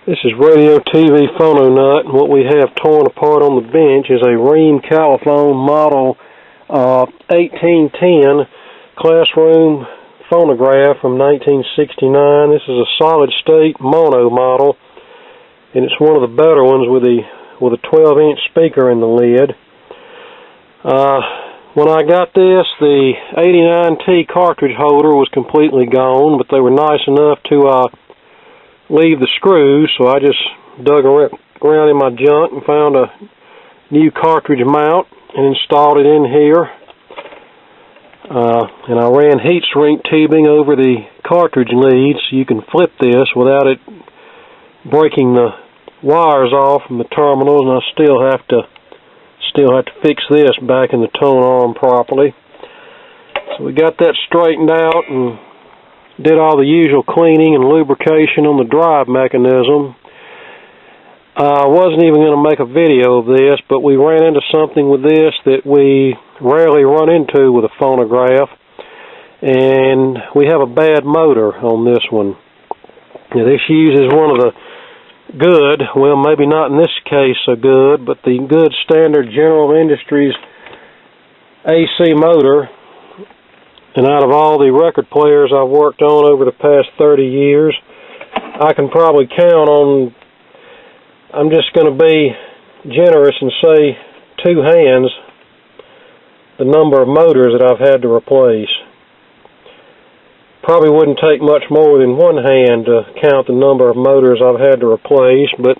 This is Radio TV Phono Nut, and what we have torn apart on the bench is a Ream Califone model 1810 classroom phonograph from 1969. This is a solid state mono model, and it's one of the better ones with a 12-inch speaker in the lid. When I got this, the 89T cartridge holder was completely gone, but they were nice enough to leave the screws, so I just dug around in my junk and found a new cartridge mount and installed it in here. And I ran heat shrink tubing over the cartridge leads so you can flip this without it breaking the wires off from the terminals, and I still have to fix this back in the tone arm properly. So we got that straightened out and did all the usual cleaning and lubrication on the drive mechanism. I wasn't even going to make a video of this, but we ran into something with this that we rarely run into with a phonograph, and we have a bad motor on this one. Now, this uses one of the good, well, maybe not in this case so good, but the good standard General Industries AC motor. And out of all the record players I've worked on over the past 30 years, I can probably count on, I'm just going to be generous and say 2 hands, the number of motors that I've had to replace. Probably wouldn't take much more than 1 hand to count the number of motors I've had to replace, but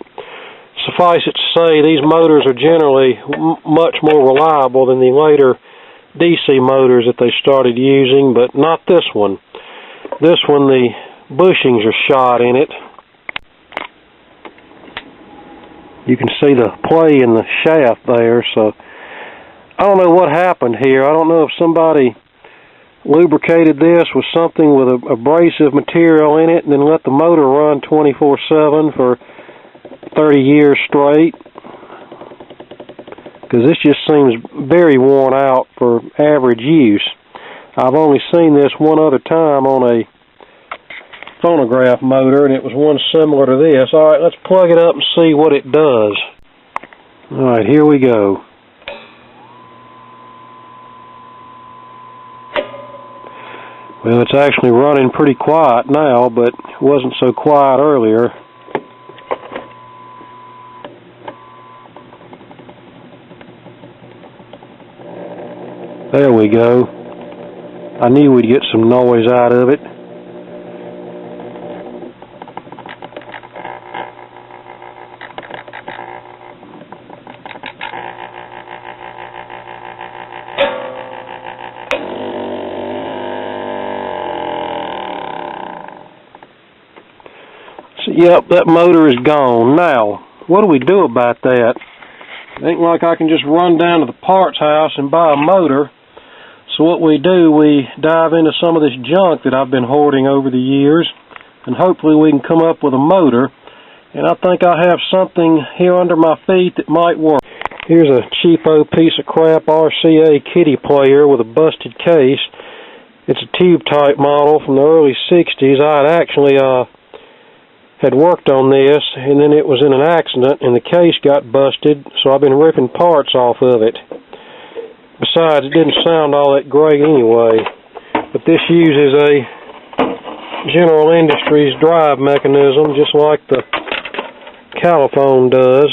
suffice it to say, these motors are generally much more reliable than the later DC motors that they started using, but not this one. This one, the bushings are shot in it. You can see the play in the shaft there, so I don't know what happened here. I don't know if somebody lubricated this with something with abrasive material in it and then let the motor run 24/7 for 30 years straight, because this just seems very worn out for average use. I've only seen this one other time on a phonograph motor, and it was one similar to this. Alright, let's plug it up and see what it does. Alright, here we go. Well, it's actually running pretty quiet now, but it wasn't so quiet earlier. There we go. I knew we'd get some noise out of it. So, yep, that motor is gone. Now, what do we do about that? It ain't like I can just run down to the parts house and buy a motor. So what we do, we dive into some of this junk that I've been hoarding over the years, and hopefully we can come up with a motor. And I think I have something here under my feet that might work. Here's a cheapo piece of crap RCA kitty player with a busted case. It's a tube-type model from the early 60s. I had actually had worked on this, and then it was in an accident, and the case got busted, so I've been ripping parts off of it. Besides, it didn't sound all that great anyway. But this uses a General Industries drive mechanism, just like the Califone does.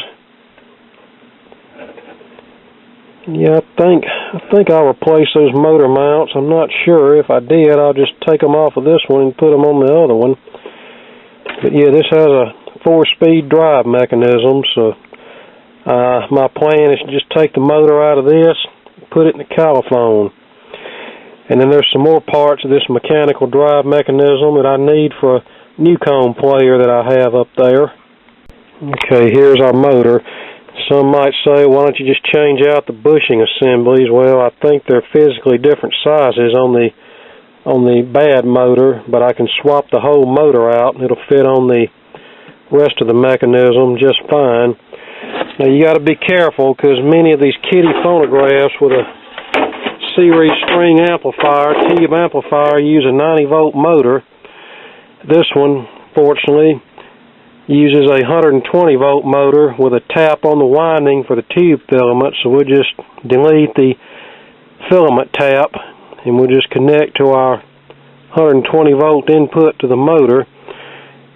Yeah, I think I'll replace those motor mounts. I'm not sure. If I did, I'll just take them off of this one and put them on the other one. But yeah, this has a 4-speed drive mechanism, so my plan is to just take the motor out of this, put it in the Califone. And then there's some more parts of this mechanical drive mechanism that I need for a Newcomb player that I have up there. Okay, here's our motor. Some might say, why don't you just change out the bushing assemblies? Well, I think they're physically different sizes on the bad motor, but I can swap the whole motor out and it'll fit on the rest of the mechanism just fine. Now you got to be careful, because many of these kiddie phonographs with a series string amplifier, tube amplifier, use a 90-volt motor. This one, fortunately, uses a 120 volt motor with a tap on the winding for the tube filament, so we'll just delete the filament tap and we'll just connect to our 120 volt input to the motor.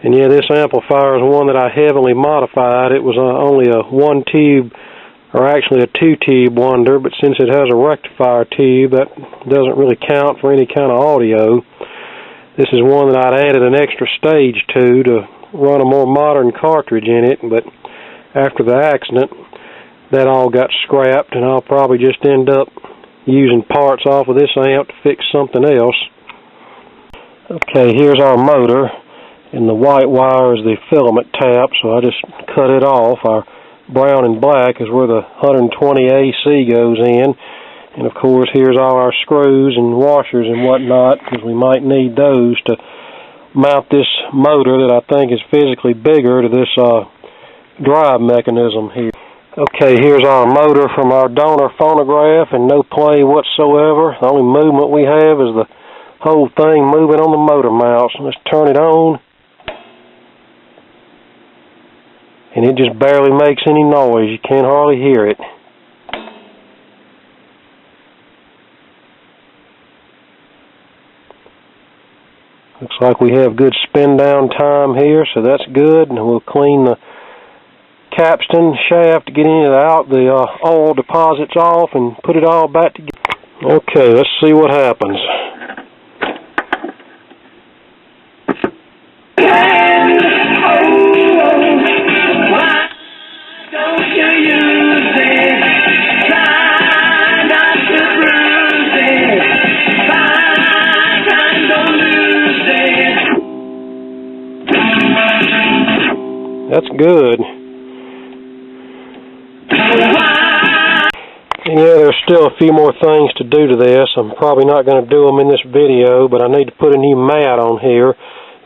And yeah, this amplifier is one that I heavily modified. It was only a one tube, or actually a two tube wonder, but since it has a rectifier tube, that doesn't really count for any kind of audio. This is one that I'd added an extra stage to run a more modern cartridge in it, but after the accident, that all got scrapped, and I'll probably just end up using parts off of this amp to fix something else. Okay, here's our motor, and the white wire is the filament tap, so I just cut it off. Our brown and black is where the 120 AC goes in, and of course here's all our screws and washers and whatnot, because we might need those to mount this motor that I think is physically bigger to this drive mechanism here. Okay, here's our motor from our donor phonograph, and no play whatsoever. The only movement we have is the whole thing moving on the motor mounts. Let's turn it on. And it just barely makes any noise. You can't hardly hear it. Looks like we have good spin down time here, so that's good. And we'll clean the capstan shaft to get any of the oil deposits off and put it all back together. Okay, let's see what happens. That's good. And yeah, there's still a few more things to do to this. I'm probably not going to do them in this video, but I need to put a new mat on here.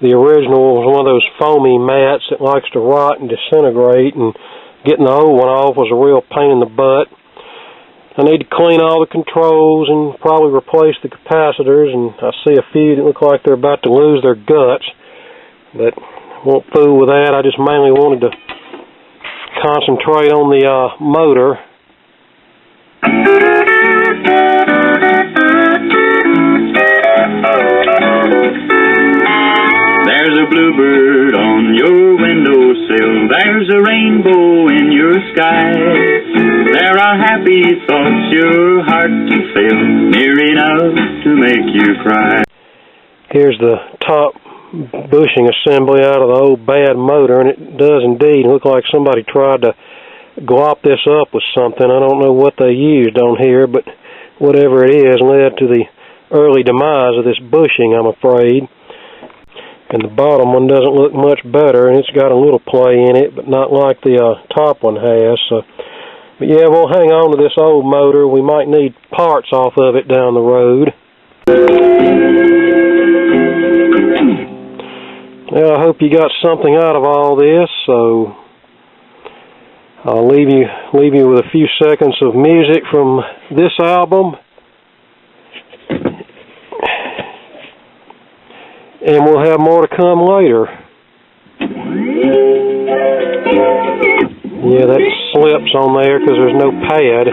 The original was one of those foamy mats that likes to rot and disintegrate, and getting the old one off was a real pain in the butt. I need to clean all the controls and probably replace the capacitors, and I see a few that look like they're about to lose their guts, but I won't fool with that. I just mainly wanted to concentrate on the motor. There's a bluebird on your windowsill. There's a rainbow in your sky. There are happy thoughts your heart can feel, near enough to make you cry. Here's the top bushing assembly out of the old bad motor, and it does indeed look like somebody tried to glop this up with something. I don't know what they used on here, but whatever it is led to the early demise of this bushing, I'm afraid. And the bottom one doesn't look much better, and it's got a little play in it, but not like the top one has. So, but yeah, we'll hang on to this old motor. We might need parts off of it down the road. Well, I hope you got something out of all this, so I'll leave you with a few seconds of music from this album, and we'll have more to come later. Yeah, that slips on there because there's no pad.